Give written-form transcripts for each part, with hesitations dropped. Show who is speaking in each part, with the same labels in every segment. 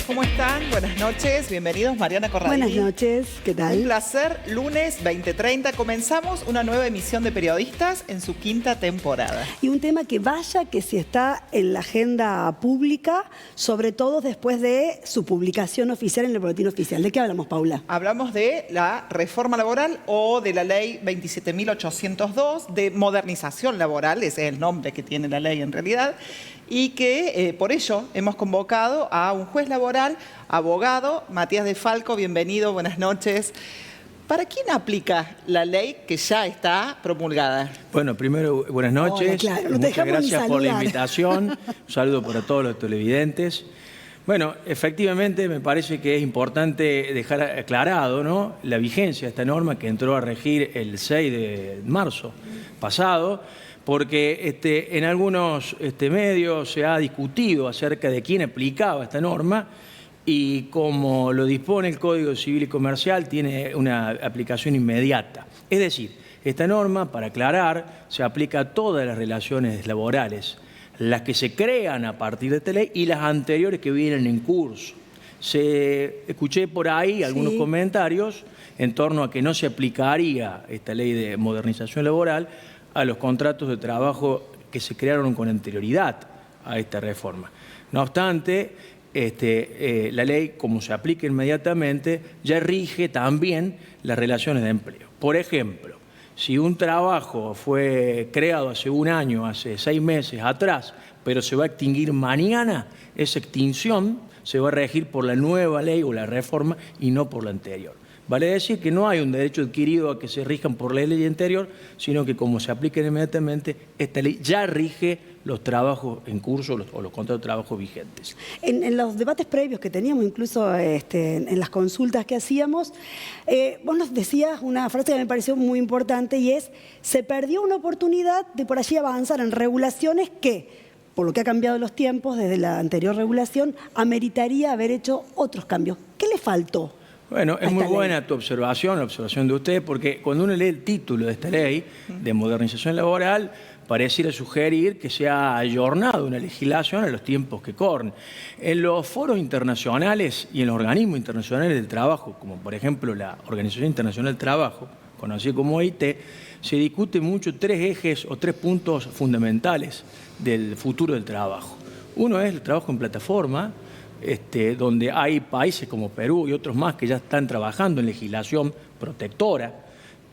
Speaker 1: ¿Cómo están? Buenas noches, bienvenidos, Mariana Corradini.
Speaker 2: Buenas noches, ¿qué tal?
Speaker 1: Un placer, lunes 20:30 comenzamos una nueva emisión de Periodistas en su quinta temporada.
Speaker 2: Y un tema que vaya que sí está en la agenda pública, sobre todo después de su publicación oficial en el Boletín Oficial. ¿De qué hablamos, Paula?
Speaker 1: Hablamos de la reforma laboral o de la ley 27.802 de modernización laboral, ese es el nombre que tiene la ley en realidad, y que por ello hemos convocado a un juez laboral, abogado, Matías de Falco, bienvenido, buenas noches. ¿Para quién aplica la ley que ya está promulgada?
Speaker 3: Bueno, primero, buenas noches.
Speaker 2: Hola, claro, no
Speaker 3: muchas gracias por la invitación. Un saludo para todos los televidentes. Bueno, efectivamente me parece que es importante dejar aclarado, ¿no?, la vigencia de esta norma que entró a regir el 6 de marzo pasado, porque en algunos medios se ha discutido acerca de quién aplicaba esta norma y como lo dispone el Código Civil y Comercial tiene una aplicación inmediata. Es decir, esta norma, para aclarar, se aplica a todas las relaciones laborales, las que se crean a partir de esta ley y las anteriores que vienen en curso. Escuché por ahí algunos comentarios en torno a que no se aplicaría esta ley de modernización laboral a los contratos de trabajo que se crearon con anterioridad a esta reforma. No obstante, la ley, como se aplica inmediatamente, ya rige también las relaciones de empleo. Por ejemplo, si un trabajo fue creado hace un año, hace 6 meses atrás, pero se va a extinguir mañana, esa extinción se va a regir por la nueva ley o la reforma y no por la anterior. Vale decir que no hay un derecho adquirido a que se rijan por la ley anterior, sino que como se aplica inmediatamente, esta ley ya rige los trabajos en curso o los contratos de trabajo vigentes.
Speaker 2: En los debates previos que teníamos, incluso en las consultas que hacíamos, vos nos decías una frase que me pareció muy importante y es: se perdió una oportunidad de por allí avanzar en regulaciones que, por lo que ha cambiado los tiempos desde la anterior regulación, ameritaría haber hecho otros cambios. ¿Qué le faltó?
Speaker 3: Bueno, es muy buena tu observación, la observación de usted, porque cuando uno lee el título de esta ley de modernización laboral, pareciera sugerir que se ha ayornado una legislación a los tiempos que corren. En los foros internacionales y en los organismos internacionales del trabajo, como por ejemplo la Organización Internacional del Trabajo, conocida como OIT, se discute mucho 3 ejes o 3 puntos fundamentales del futuro del trabajo. Uno es el trabajo en plataforma, donde hay países como Perú y otros más que ya están trabajando en legislación protectora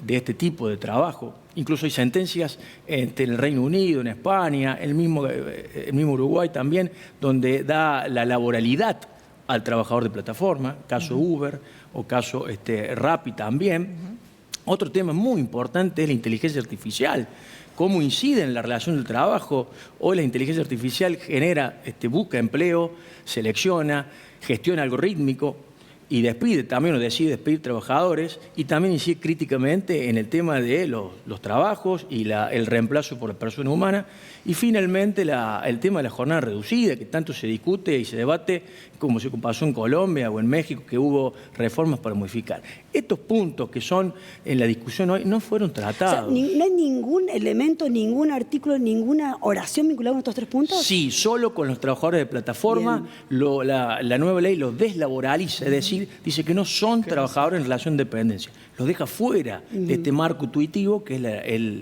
Speaker 3: de este tipo de trabajo. Incluso hay sentencias en el Reino Unido, en España, el mismo Uruguay también, donde da la laboralidad al trabajador de plataforma, caso Uber o caso Rappi también. Otro tema muy importante es la inteligencia artificial. Cómo incide en la relación del trabajo. Hoy la inteligencia artificial busca empleo, selecciona, gestiona algorítmico y despide también o decide despedir trabajadores y también incide críticamente en el tema de los trabajos y el reemplazo por la persona humana. Y finalmente el tema de la jornada reducida, que tanto se discute y se debate, como se pasó en Colombia o en México, que hubo reformas para modificar. Estos puntos que son en la discusión hoy no fueron tratados.
Speaker 2: O sea, ¿no hay ningún elemento, ningún artículo, ninguna oración vinculada con estos 3 puntos?
Speaker 3: Sí, solo con los trabajadores de plataforma. La nueva ley los deslaboraliza, es decir, dice que no son trabajadores en relación de dependencia. lo deja fuera de este marco intuitivo que es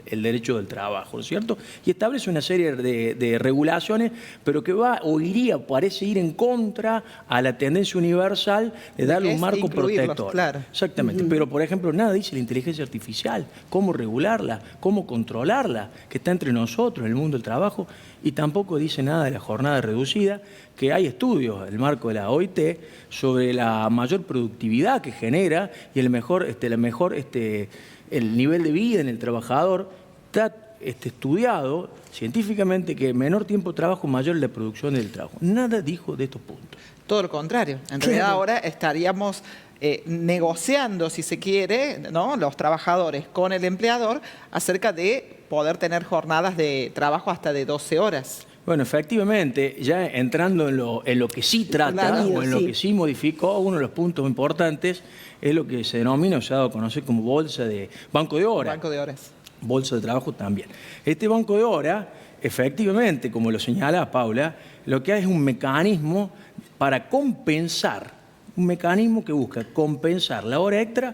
Speaker 3: el derecho del trabajo, ¿no es cierto? Y establece una serie de regulaciones, pero que va o iría, parece ir en contra a la tendencia universal de darle un marco protector.
Speaker 1: Claro.
Speaker 3: Exactamente, pero por ejemplo nada dice la inteligencia artificial, cómo regularla, cómo controlarla, que está entre nosotros, en el mundo del trabajo, y tampoco dice nada de la jornada reducida, que hay estudios en el marco de la OIT sobre la mayor productividad que genera y el nivel de vida en el trabajador. Está estudiado científicamente que menor tiempo de trabajo, mayor la producción del trabajo. Nada dijo de estos puntos.
Speaker 1: Todo lo contrario. En realidad ahora estaríamos negociando, si se quiere, ¿no?, los trabajadores con el empleador acerca de poder tener jornadas de trabajo hasta de 12 horas.
Speaker 3: Bueno, efectivamente, ya entrando en lo que sí trata o en lo que sí modificó, uno de los puntos importantes es lo que se denomina o se ha dado a conocer como banco de horas.
Speaker 1: Banco de horas.
Speaker 3: Bolsa de trabajo también. Este banco de horas, efectivamente, como lo señala Paula, lo que hay es un mecanismo para compensar, un mecanismo que busca compensar la hora extra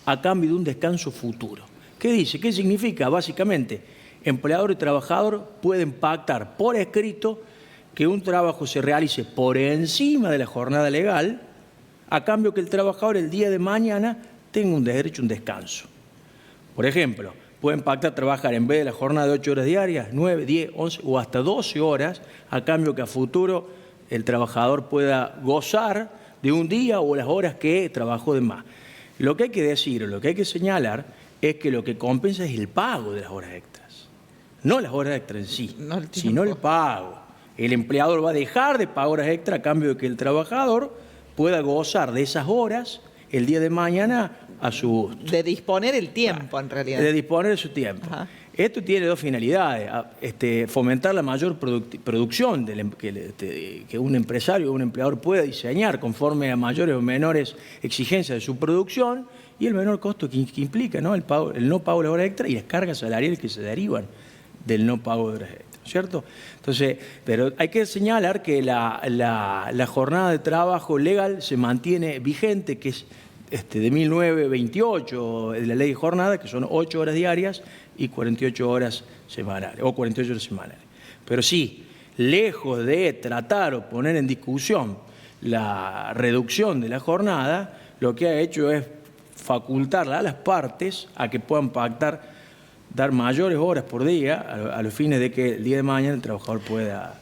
Speaker 3: a cambio de un descanso futuro. ¿Qué dice? ¿Qué significa? Básicamente, empleador y trabajador pueden pactar por escrito que un trabajo se realice por encima de la jornada legal, a cambio que el trabajador el día de mañana tenga un derecho a un descanso. Por ejemplo, pueden pactar trabajar en vez de la jornada de 8 horas diarias, 9, 10, 11 o hasta 12 horas, a cambio que a futuro el trabajador pueda gozar de un día o las horas que trabajó de más. Lo que hay que decir, o lo que hay que señalar, es que lo que compensa es el pago de las horas extras. No las horas extras en sí, sino el pago. El empleador va a dejar de pagar horas extras a cambio de que el trabajador pueda gozar de esas horas el día de mañana a su gusto.
Speaker 1: De disponer el tiempo, en realidad.
Speaker 3: De disponer de su tiempo.
Speaker 1: Ajá.
Speaker 3: Esto tiene dos finalidades. Fomentar la mayor producción que un empresario o un empleador pueda diseñar conforme a mayores o menores exigencias de su producción y el menor costo que implica, ¿no?, el no pago de la hora extra y las cargas salariales que se derivan del no pago de horas extra, ¿cierto? Entonces, pero hay que señalar que la jornada de trabajo legal se mantiene vigente, que es de 1928, de la ley de jornada, que son 8 horas diarias y 48 horas semanales, o 48 horas semanales. Pero sí, lejos de tratar o poner en discusión la reducción de la jornada, lo que ha hecho es facultarla a las partes a que puedan pactar dar mayores horas por día a los fines de que el día de mañana el trabajador pueda...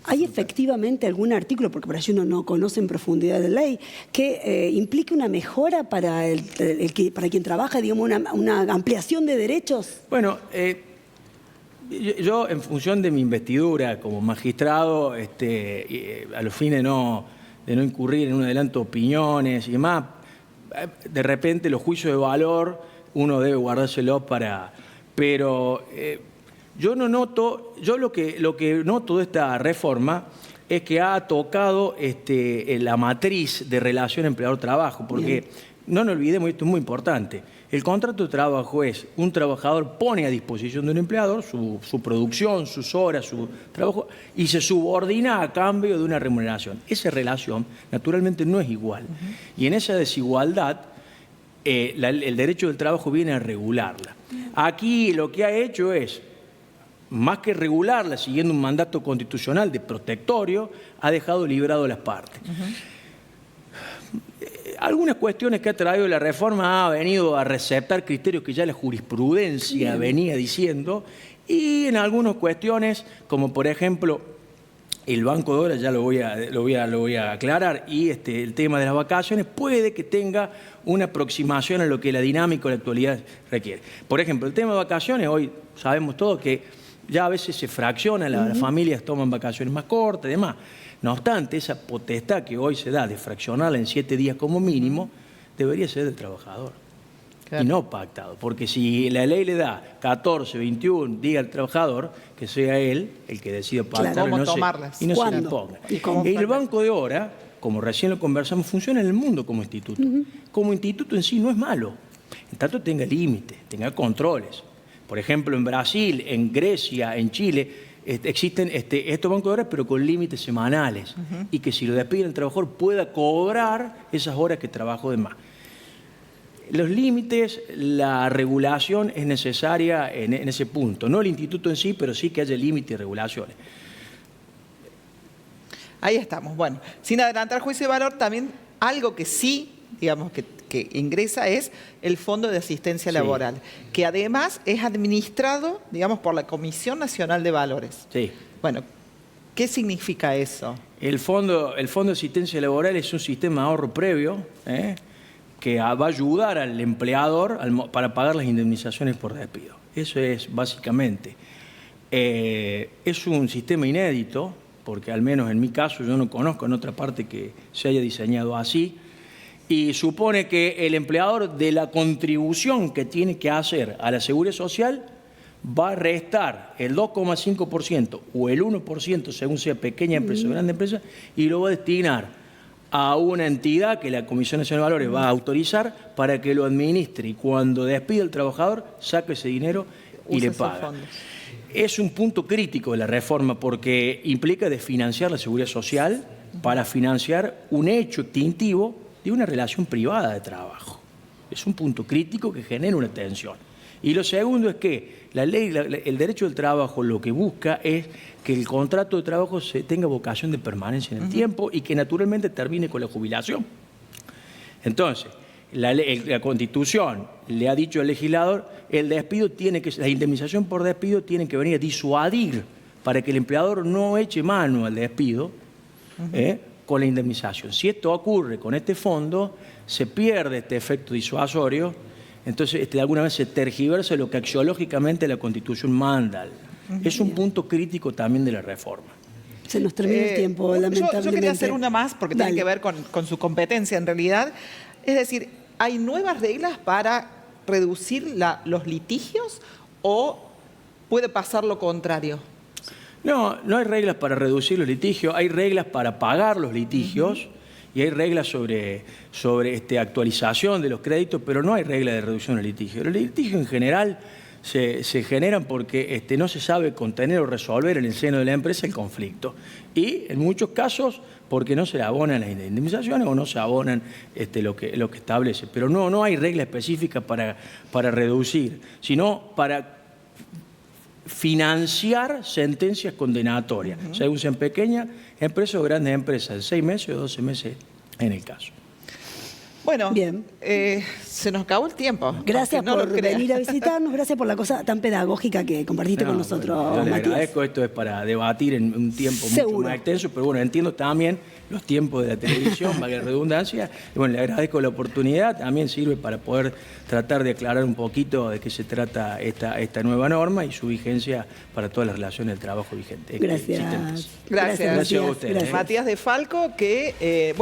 Speaker 2: ¿Hay efectivamente algún artículo, porque por allí uno no conoce en profundidad la ley, que implique una mejora para para quien trabaja, digamos, una ampliación de derechos?
Speaker 3: Bueno, yo en función de mi investidura como magistrado, a los fines de no incurrir en un adelanto de opiniones y demás, de repente los juicios de valor uno debe guardárselos para... Pero yo no noto, lo que noto de esta reforma es que ha tocado la matriz de relación empleador-trabajo, porque no nos olvidemos, y esto es muy importante, el contrato de trabajo es un trabajador pone a disposición de un empleador su producción, sus horas, su trabajo, y se subordina a cambio de una remuneración. Esa relación naturalmente no es igual. Y en esa desigualdad el derecho del trabajo viene a regularla. Aquí lo que ha hecho es, más que regularla siguiendo un mandato constitucional de protectorio, ha dejado librado a las partes. Algunas cuestiones que ha traído la reforma ha venido a receptar criterios que ya la jurisprudencia venía diciendo, y en algunas cuestiones, como por ejemplo el banco de horas, ya lo voy a aclarar, y el tema de las vacaciones, puede que tenga una aproximación a lo que la dinámica de la actualidad requiere. Por ejemplo, el tema de vacaciones, hoy sabemos todos que ya a veces se fracciona, las familias toman vacaciones más cortas y demás. No obstante, esa potestad que hoy se da de fraccionarla en 7 días como mínimo, debería ser del trabajador. Claro. Y no pactado, porque si la ley le da 14, 21 días al trabajador, que sea él el que decida pactar y no se le imponga. El banco de horas, como recién lo conversamos, funciona en el mundo como instituto. Como instituto en sí no es malo, en tanto tenga límites, tenga controles. Por ejemplo, en Brasil, en Grecia, en Chile, existen estos bancos de horas, pero con límites semanales, y que si lo despiden el trabajador pueda cobrar esas horas que trabajó de más. Los límites, la regulación es necesaria en ese punto. No el instituto en sí, pero sí que haya límites y regulaciones.
Speaker 1: Ahí estamos. Bueno, sin adelantar juicio de valor, también algo que sí, digamos, que ingresa es el Fondo de Asistencia Laboral, que además es administrado, digamos, por la Comisión Nacional de Valores.
Speaker 3: Sí.
Speaker 1: Bueno, ¿qué significa eso?
Speaker 3: El Fondo de Asistencia Laboral es un sistema de ahorro previo, que va a ayudar al empleador para pagar las indemnizaciones por despido. Eso es básicamente. Es un sistema inédito, porque al menos en mi caso yo no conozco en otra parte que se haya diseñado así, y supone que el empleador de la contribución que tiene que hacer a la Seguridad Social va a restar el 2,5% o el 1%, según sea pequeña empresa o grande empresa, y lo va a destinar a una entidad que la Comisión Nacional de Valores va a autorizar para que lo administre, y cuando despide al trabajador saque ese dinero y le paga. Es un punto crítico de la reforma porque implica desfinanciar la Seguridad Social para financiar un hecho extintivo de una relación privada de trabajo. Es un punto crítico que genera una tensión. Y lo segundo es que la ley, el derecho del trabajo lo que busca es que el contrato de trabajo tenga vocación de permanencia en el tiempo y que naturalmente termine con la jubilación. Entonces, la Constitución le ha dicho al legislador, la indemnización por despido tiene que venir a disuadir para que el empleador no eche mano al despido con la indemnización. Si esto ocurre con este fondo, se pierde este efecto disuasorio. Entonces, de alguna vez se tergiversa lo que axiológicamente la Constitución manda. Es un punto crítico también de la reforma.
Speaker 2: Se nos termina el tiempo, lamentablemente.
Speaker 1: Yo quería hacer una más, porque tiene que ver con su competencia en realidad. Es decir, ¿hay nuevas reglas para reducir los litigios o puede pasar lo contrario?
Speaker 3: No, no hay reglas para reducir los litigios, hay reglas para pagar los litigios. Y hay reglas sobre actualización de los créditos, pero no hay reglas de reducción del litigio. Los litigios en general se generan porque no se sabe contener o resolver en el seno de la empresa el conflicto. Y en muchos casos porque no se abonan las indemnizaciones o no se abonan lo que establece. Pero no hay regla específica para reducir, sino para financiar sentencias condenatorias, según sean pequeñas empresas o grandes empresas, de 6 meses o 12 meses en el caso.
Speaker 1: Bueno,
Speaker 2: bien.
Speaker 1: Se nos acabó el tiempo.
Speaker 2: Gracias por venir a visitarnos, gracias por la cosa tan pedagógica que compartiste con nosotros,
Speaker 3: yo le
Speaker 2: Matías.
Speaker 3: agradezco, esto es para debatir en un tiempo mucho más extenso, pero bueno, entiendo también los tiempos de la televisión, valga la redundancia, y bueno, le agradezco la oportunidad, también sirve para poder tratar de aclarar un poquito de qué se trata esta nueva norma y su vigencia para todas las relaciones del trabajo vigente.
Speaker 1: Gracias.
Speaker 3: Gracias a ustedes.
Speaker 1: Gracias. Matías de Falco, que,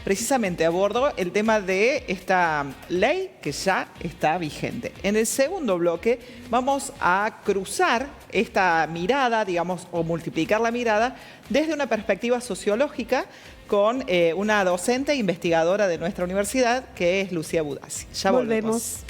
Speaker 1: precisamente abordó el tema de esta ley que ya está vigente. En el segundo bloque vamos a cruzar esta mirada, digamos, o multiplicar la mirada desde una perspectiva sociológica con una docente e investigadora de nuestra universidad, que es Lucía Budazzi. Ya volvemos.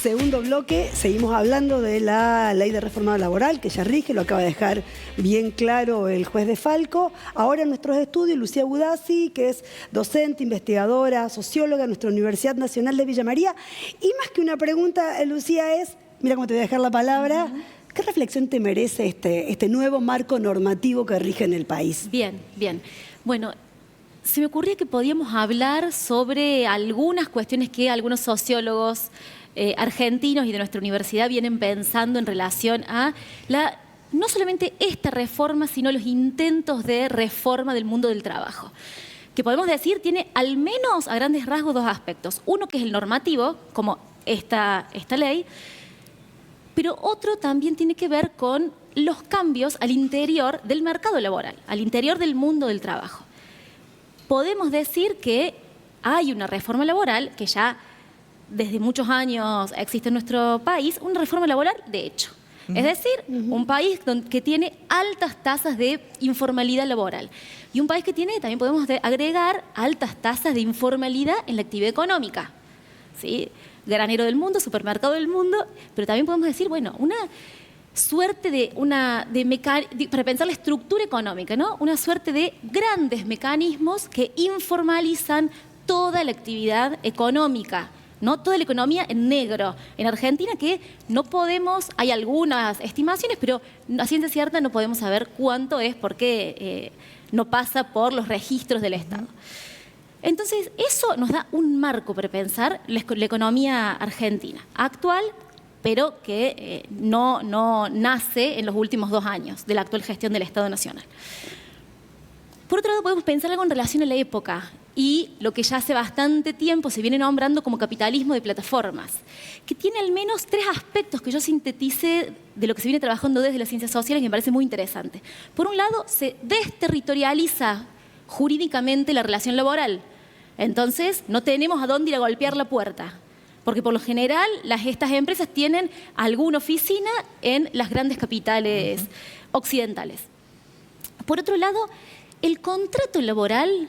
Speaker 2: Segundo bloque, seguimos hablando de la ley de reforma laboral que ya rige, lo acaba de dejar bien claro el juez de Falco. Ahora en nuestros estudios, Lucía Budazzi, que es docente, investigadora, socióloga en nuestra Universidad Nacional de Villa María. Y más que una pregunta, Lucía, es, mira cómo te voy a dejar la palabra, ¿qué reflexión te merece este nuevo marco normativo que rige en el país?
Speaker 4: Bien. Bueno, se me ocurría que podíamos hablar sobre algunas cuestiones que algunos sociólogos argentinos y de nuestra universidad vienen pensando en relación a la no solamente esta reforma, sino los intentos de reforma del mundo del trabajo, que podemos decir tiene al menos a grandes rasgos dos aspectos. Uno que es el normativo, como esta ley, pero otro también tiene que ver con los cambios al interior del mercado laboral, al interior del mundo del trabajo. Podemos decir que hay una reforma laboral que ya desde muchos años existe en nuestro país, una reforma laboral de hecho. Es decir, un país que tiene altas tasas de informalidad laboral y un país que tiene, también podemos agregar, altas tasas de informalidad en la actividad económica. ¿Sí? Granero del mundo, supermercado del mundo, pero también podemos decir, bueno, una suerte para pensar la estructura económica, ¿no? Una suerte de grandes mecanismos que informalizan toda la actividad económica, ¿no? Toda la economía en negro. En Argentina que no podemos, hay algunas estimaciones, pero a ciencia cierta no podemos saber cuánto es porque no pasa por los registros del Estado. Entonces, eso nos da un marco para pensar la economía argentina actual, pero que no nace en los últimos 2 años de la actual gestión del Estado Nacional. Por otro lado, podemos pensar algo en relación a la época y lo que ya hace bastante tiempo se viene nombrando como capitalismo de plataformas, que tiene al menos 3 aspectos que yo sinteticé de lo que se viene trabajando desde las ciencias sociales y me parece muy interesante. Por un lado, se desterritorializa jurídicamente la relación laboral. Entonces, no tenemos a dónde ir a golpear la puerta, porque por lo general estas empresas tienen alguna oficina en las grandes capitales occidentales. Por otro lado, el contrato laboral,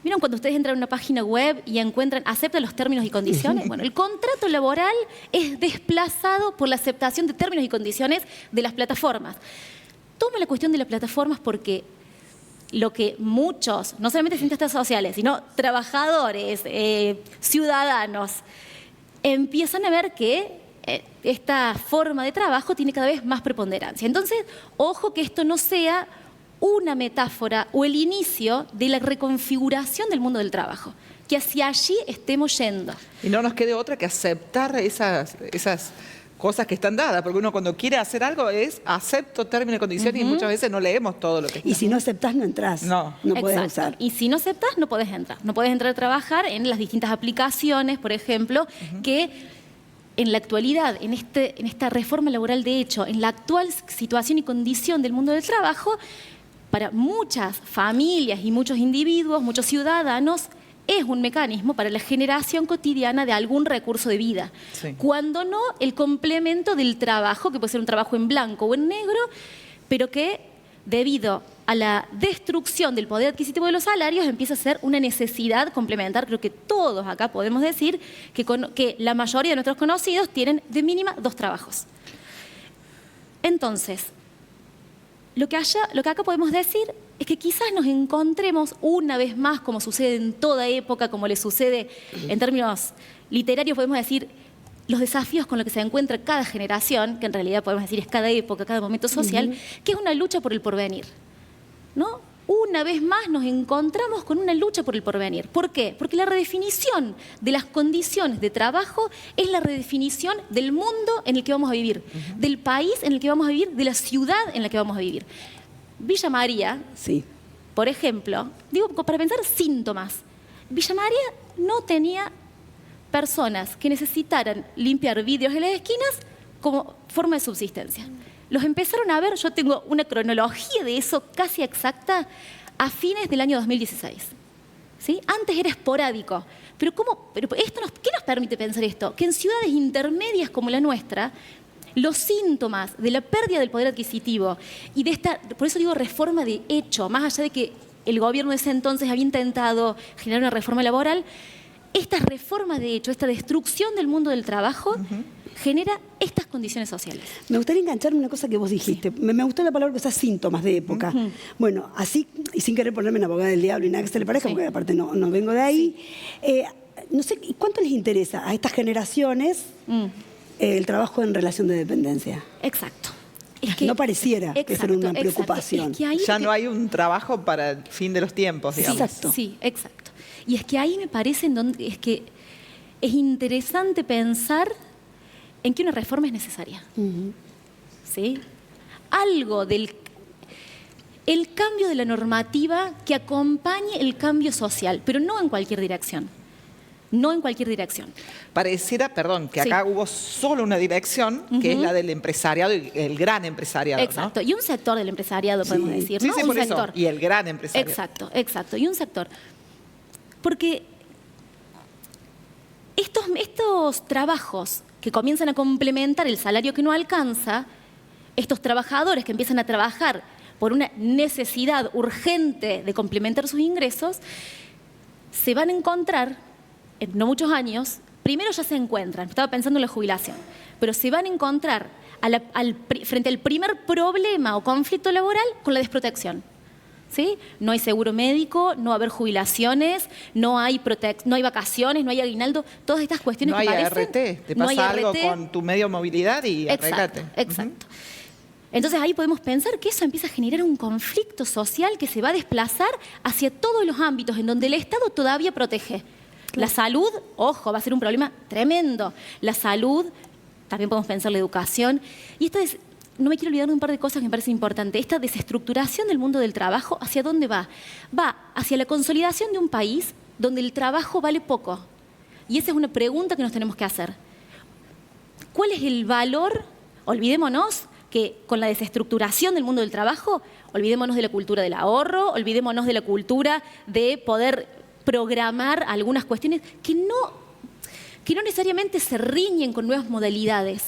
Speaker 4: ¿vieron cuando ustedes entran a una página web y encuentran, acepta los términos y condiciones? Bueno, el contrato laboral es desplazado por la aceptación de términos y condiciones de las plataformas. Tomo la cuestión de las plataformas porque lo que muchos, no solamente cientistas sociales, sino trabajadores, ciudadanos, empiezan a ver que esta forma de trabajo tiene cada vez más preponderancia. Entonces, ojo que esto no sea una metáfora o el inicio de la reconfiguración del mundo del trabajo, que hacia allí estemos yendo.
Speaker 1: Y no nos quede otra que aceptar esas cosas que están dadas, porque uno cuando quiere hacer algo es acepto términos y condiciones y muchas veces no leemos todo lo que está.
Speaker 2: Y si no aceptás, no entrás.
Speaker 1: No
Speaker 2: podés usar.
Speaker 4: Y si no aceptás, no podés entrar. No podés entrar a trabajar en las distintas aplicaciones, por ejemplo, que en la actualidad, en esta reforma laboral de hecho, en la actual situación y condición del mundo del trabajo, para muchas familias y muchos individuos, muchos ciudadanos, es un mecanismo para la generación cotidiana de algún recurso de vida. Sí. Cuando no, el complemento del trabajo, que puede ser un trabajo en blanco o en negro, pero que debido a la destrucción del poder adquisitivo de los salarios empieza a ser una necesidad complementar. Creo que todos acá podemos decir que la mayoría de nuestros conocidos tienen de mínima 2 trabajos. Entonces, lo que acá podemos decir es que quizás nos encontremos una vez más, como sucede en toda época, como le sucede en términos literarios, podemos decir los desafíos con los que se encuentra cada generación, que en realidad podemos decir es cada época, cada momento social, que es una lucha por el porvenir, ¿no? Una vez más nos encontramos con una lucha por el porvenir. ¿Por qué? Porque la redefinición de las condiciones de trabajo es la redefinición del mundo en el que vamos a vivir, del país en el que vamos a vivir, de la ciudad en la que vamos a vivir. Villa María, sí, por ejemplo, digo para pensar síntomas, Villa María no tenía personas que necesitaran limpiar vidrios en las esquinas como forma de subsistencia. Los empezaron a ver, yo tengo una cronología de eso casi exacta, a fines del año 2016. ¿Sí? Antes era esporádico. Pero ¿qué nos permite pensar esto? Que en ciudades intermedias como la nuestra, los síntomas de la pérdida del poder adquisitivo y de esta, por eso digo reforma de hecho, más allá de que el gobierno de ese entonces había intentado generar una reforma laboral, esta reforma de hecho, esta destrucción del mundo del trabajo, genera estas condiciones sociales.
Speaker 2: Me gustaría engancharme una cosa que vos dijiste. Sí. Me gustó la palabra que usás, síntomas de época. Bueno, así, y sin querer ponerme en abogada del diablo y nada que se le parezca, porque aparte no vengo de ahí. Sí. No sé, ¿cuánto les interesa a estas generaciones el trabajo en relación de dependencia?
Speaker 4: Exacto.
Speaker 2: No pareciera que sea una preocupación.
Speaker 1: Es que ya no hay un trabajo para el fin de los tiempos, digamos.
Speaker 2: Exacto.
Speaker 4: Sí, exacto. Y es que ahí me parece es que es interesante pensar en que una reforma es necesaria. ¿Sí? algo del el cambio de la normativa que acompañe el cambio social, pero no en cualquier dirección. No en cualquier dirección.
Speaker 1: Pareciera, perdón, que acá
Speaker 4: Sí.
Speaker 1: hubo solo una dirección, que es la del empresariado, y el gran empresariado,
Speaker 4: Exacto.
Speaker 1: ¿no?
Speaker 4: Y un sector del empresariado, podemos decir,
Speaker 1: Sí,
Speaker 4: ¿no?
Speaker 1: sí,
Speaker 4: Un
Speaker 1: por
Speaker 4: sector.
Speaker 1: eso. Y el gran empresariado.
Speaker 4: Exacto, exacto. Y un sector. Porque estos trabajos que comienzan a complementar el salario que no alcanza, estos trabajadores que empiezan a trabajar por una necesidad urgente de complementar sus ingresos, se van a encontrar, en no muchos años, primero ya se encuentran, estaba pensando en la jubilación, pero se van a encontrar frente al primer problema o conflicto laboral con la desprotección. ¿Sí? No hay seguro médico, no va a haber jubilaciones, no hay vacaciones, no hay aguinaldo, todas estas cuestiones
Speaker 1: No hay
Speaker 4: que parecen...
Speaker 1: ART, te
Speaker 4: no hay
Speaker 1: pasa algo
Speaker 4: ART.
Speaker 1: con tu medio de movilidad y
Speaker 4: Exacto,
Speaker 1: arreglate.
Speaker 4: exacto. Entonces ahí podemos pensar que eso empieza a generar un conflicto social que se va a desplazar hacia todos los ámbitos en donde el Estado todavía protege. La salud, ojo, va a ser un problema tremendo. La salud, también podemos pensar la educación. Y no me quiero olvidar de un par de cosas que me parecen importantes. Esta desestructuración del mundo del trabajo, ¿hacia dónde va? Va hacia la consolidación de un país donde el trabajo vale poco. Y esa es una pregunta que nos tenemos que hacer. ¿Cuál es el valor? Olvidémonos que con la desestructuración del mundo del trabajo, olvidémonos de la cultura del ahorro, olvidémonos de la cultura de poder programar algunas cuestiones que no necesariamente se riñen con nuevas modalidades,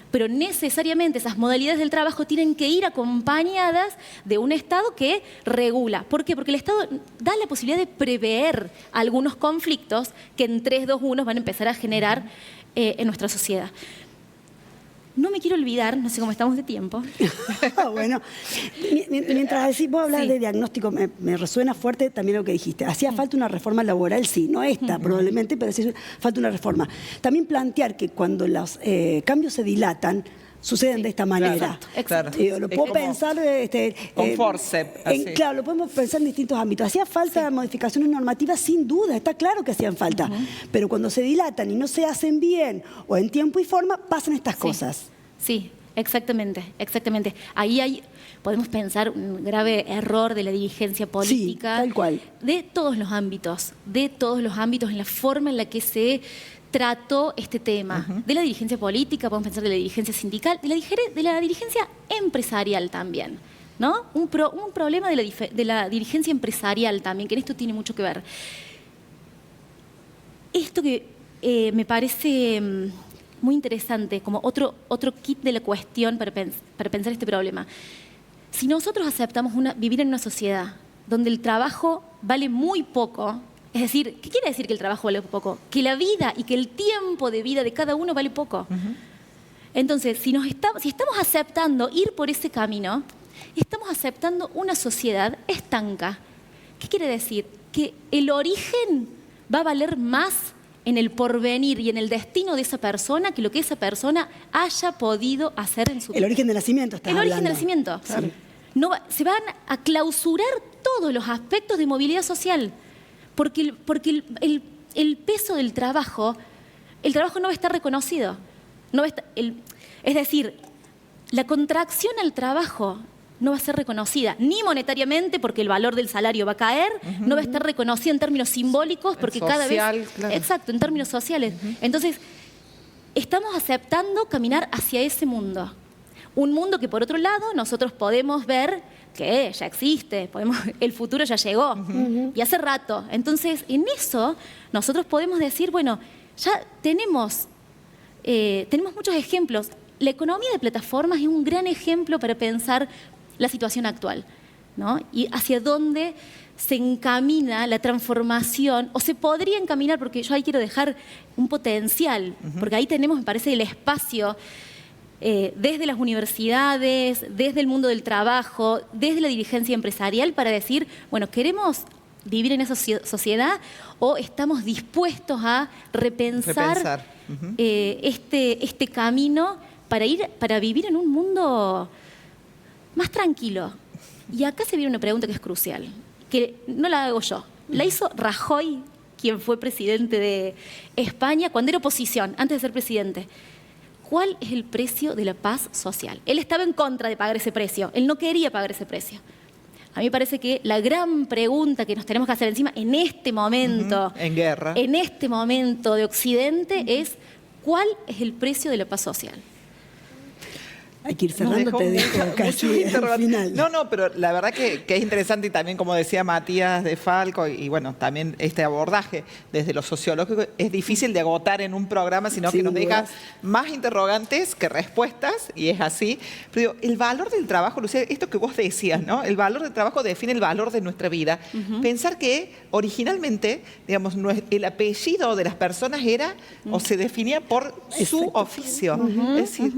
Speaker 4: pero necesariamente esas modalidades del trabajo tienen que ir acompañadas de un Estado que regula. ¿Por qué? Porque el Estado da la posibilidad de prever algunos conflictos que en 3, 2, 1 van a empezar a generar en nuestra sociedad. No me quiero olvidar, no sé cómo estamos de tiempo.
Speaker 2: Bueno, mientras decís, vos hablas
Speaker 4: Sí.
Speaker 2: de diagnóstico, me resuena fuerte también lo que dijiste. ¿Hacía falta una reforma laboral? Sí, no esta probablemente, pero hacía falta una reforma. También plantear que cuando los cambios se dilatan, suceden de esta manera.
Speaker 1: Claro.
Speaker 2: Lo
Speaker 1: Es
Speaker 2: puedo
Speaker 1: como
Speaker 2: pensar
Speaker 1: con forceps, así.
Speaker 2: claro, lo podemos pensar en distintos ámbitos. ¿Hacía falta modificaciones normativas? Sin duda, está claro que hacían falta. Pero cuando se dilatan y no se hacen bien o en tiempo y forma, pasan estas cosas.
Speaker 4: Sí, exactamente, exactamente. Ahí podemos pensar un grave error de la dirigencia política.
Speaker 2: Sí, tal cual.
Speaker 4: De todos los ámbitos, en la forma en la que se trató este tema. De la dirigencia política, podemos pensar de la dirigencia sindical, de la dirigencia empresarial también, ¿no? Un problema de la dirigencia empresarial también, que en esto tiene mucho que ver. Esto que me parece muy interesante, como otro kit de la cuestión para pensar este problema. Si nosotros aceptamos vivir en una sociedad donde el trabajo vale muy poco, es decir, ¿qué quiere decir que el trabajo vale poco? Que la vida y que el tiempo de vida de cada uno vale poco. Entonces, si estamos aceptando ir por ese camino, estamos aceptando una sociedad estanca. ¿Qué quiere decir? Que el origen va a valer más en el porvenir y en el destino de esa persona que lo que esa persona haya podido hacer en su vida.
Speaker 2: El origen del nacimiento, estás
Speaker 4: El origen del
Speaker 2: hablando.
Speaker 4: nacimiento.
Speaker 2: Claro.
Speaker 4: Se van a clausurar todos los aspectos de movilidad social, porque el peso del trabajo, el trabajo no va a estar reconocido. Es decir, la contracción al trabajo no va a ser reconocida, ni monetariamente, porque el valor del salario va a caer, no va a estar reconocida en términos simbólicos, porque cada vez...
Speaker 1: Claro.
Speaker 4: Exacto, en términos sociales. Entonces, estamos aceptando caminar hacia ese mundo. Un mundo que, por otro lado, nosotros podemos ver que ya existe, el futuro ya llegó, y hace rato. Entonces, en eso, nosotros podemos decir, bueno, ya tenemos muchos ejemplos. La economía de plataformas es un gran ejemplo para pensar la situación actual, ¿no? Y hacia dónde se encamina la transformación, o se podría encaminar, porque yo ahí quiero dejar un potencial, porque ahí tenemos, me parece, el espacio desde las universidades, desde el mundo del trabajo, desde la dirigencia empresarial, para decir, bueno, ¿queremos vivir en esa sociedad o estamos dispuestos a repensar. Este camino para vivir en un mundo más tranquilo? Y acá se viene una pregunta que es crucial, que no la hago yo, la hizo Rajoy, quien fue presidente de España cuando era oposición, antes de ser presidente. ¿cuál es el precio de la paz social? Él estaba en contra de pagar ese precio, él no quería pagar ese precio. A mí me parece que la gran pregunta que nos tenemos que hacer encima en este momento,
Speaker 1: en guerra,
Speaker 4: en este momento de Occidente, es ¿cuál es el precio de la paz social?
Speaker 2: Hay que ir cerrando, te dejo casi al final.
Speaker 1: No, pero la verdad que es interesante y también, como decía Matías de Falco, y bueno, también este abordaje desde lo sociológico es difícil de agotar en un programa, sino que nos deja más interrogantes que respuestas, y es así. Pero digo, el valor del trabajo, Lucía, esto que vos decías, ¿no? El valor del trabajo define el valor de nuestra vida. Pensar que originalmente, digamos, el apellido de las personas era o se definía por su oficio. Es decir,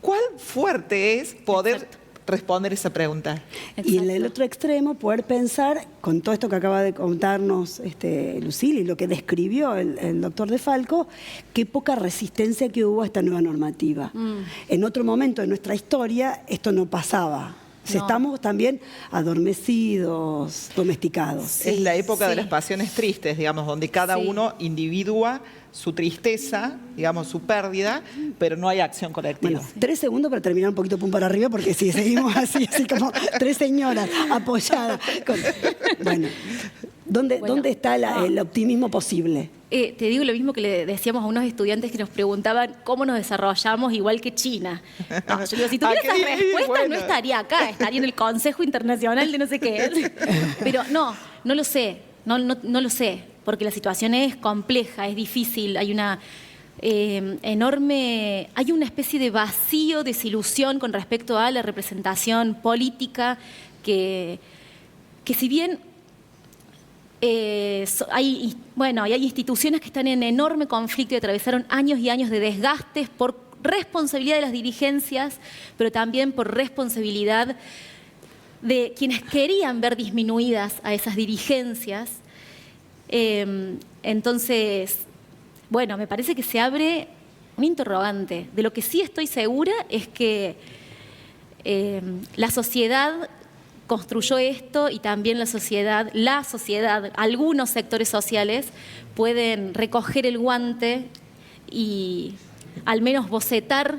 Speaker 1: ¿cuán fuerte es poder responder esa pregunta?
Speaker 2: Y en el otro extremo, poder pensar, con todo esto que acaba de contarnos Lucila y lo que describió el doctor de Falco, qué poca resistencia que hubo a esta nueva normativa. En otro momento de nuestra historia esto no pasaba. No. Estamos también adormecidos, domesticados.
Speaker 1: Sí, es la época de las pasiones tristes, digamos, donde cada uno individúa su tristeza, digamos, su pérdida, pero no hay acción colectiva.
Speaker 2: Bueno, 3 segundos para terminar un poquito pum para arriba, porque si seguimos así como 3 señoras apoyadas. Bueno, ¿dónde está el optimismo posible?
Speaker 4: Te digo lo mismo que le decíamos a unos estudiantes que nos preguntaban cómo nos desarrollamos igual que China. No, yo digo, si tuviera esas respuestas no estaría acá, estaría en el Consejo Internacional de no sé qué. Pero no lo sé, no lo sé, porque la situación es compleja, es difícil, hay una hay una especie de vacío, desilusión con respecto a la representación política que si bien hay instituciones que están en enorme conflicto y atravesaron años y años de desgastes por responsabilidad de las dirigencias, pero también por responsabilidad de quienes querían ver disminuidas a esas dirigencias. Entonces, bueno, me parece que se abre un interrogante. De lo que sí estoy segura es que la sociedad construyó esto y también la sociedad, algunos sectores sociales pueden recoger el guante y al menos bocetar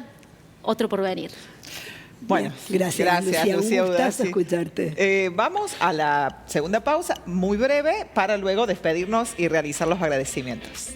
Speaker 4: otro porvenir.
Speaker 1: Bueno,
Speaker 2: gracias Lucía. Un gustazo escucharte.
Speaker 1: Vamos a la segunda pausa, muy breve, para luego despedirnos y realizar los agradecimientos.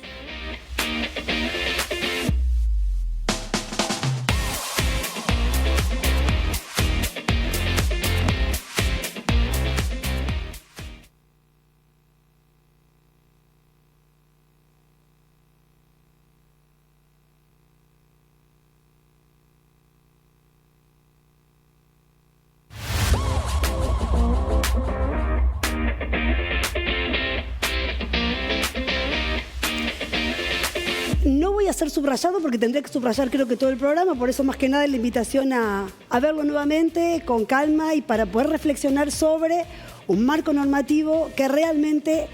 Speaker 2: No voy a ser subrayado porque tendría que subrayar creo que todo el programa, por eso más que nada la invitación a verlo nuevamente con calma y para poder reflexionar sobre un marco normativo que realmente,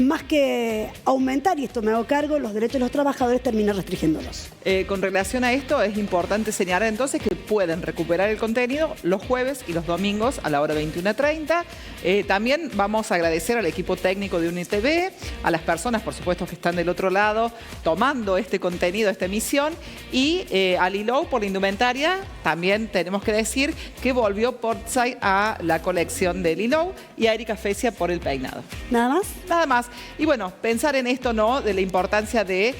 Speaker 2: más que aumentar, y esto me hago cargo, los derechos de los trabajadores, termina restringiéndolos.
Speaker 1: Con relación a esto, es importante señalar entonces que pueden recuperar el contenido los jueves y los domingos a la hora 21:30. También vamos a agradecer al equipo técnico de UniTV, a las personas, por supuesto, que están del otro lado tomando este contenido, esta emisión, y a Lilou por la indumentaria. También tenemos que decir que volvió Portside a la colección de Lilou y a Erika Fecia por el peinado.
Speaker 2: ¿Nada más?
Speaker 1: Nada más. Y bueno, pensar en esto, ¿no? De la importancia de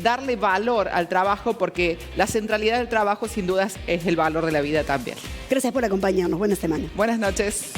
Speaker 1: darle valor al trabajo, porque la centralidad del trabajo sin dudas es el valor de la vida también.
Speaker 2: Gracias por acompañarnos. Buena semana.
Speaker 1: Buenas noches.